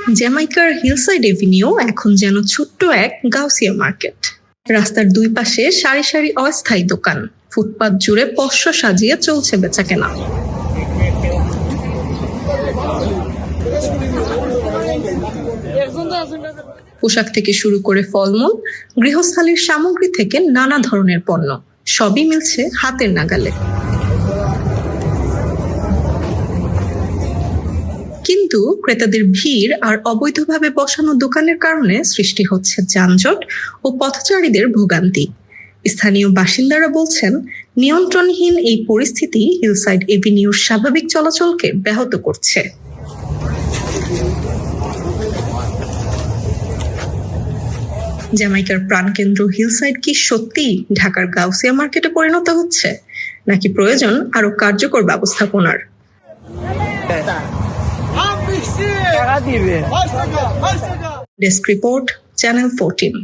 জ্যামাইকার hillside Avenue এখন যেন ছোট্ট এক গাউসিয়া মার্কেট। রাস্তার দুই পাশে সারি সারি অস্থায়ী দোকান, ফুটপাত জুড়ে পশ্চ সাজিয়ে চলছে বেচাকেনা। পোশাক থেকে শুরু করে ফলমূল, গৃহস্থালির সামগ্রী থেকে নানা ধরনের পণ্য, সবই মিলছে হাতের নাগালে। কিন্তু ক্রেতাদের ভিড় আর অবৈধভাবে বসানো দোকানের কারণে সৃষ্টি হচ্ছে যানজট ও পথচারীদের ভোগান্তি। স্থানীয় বাসিন্দারা বলছেন, নিয়ন্ত্রণহীন এই পরিস্থিতি হিলসাইড এভিনিউর স্বাভাবিক চলাচলকে ব্যাহত করছে। জ্যামাইকার প্রাণকেন্দ্র হিলসাইড কি সত্যি ঢাকার গাউসিয়া মার্কেটে পরিণত হচ্ছে, নাকি প্রয়োজন আরো কার্যকর ব্যবস্থাপনার? Desk report, channel 14।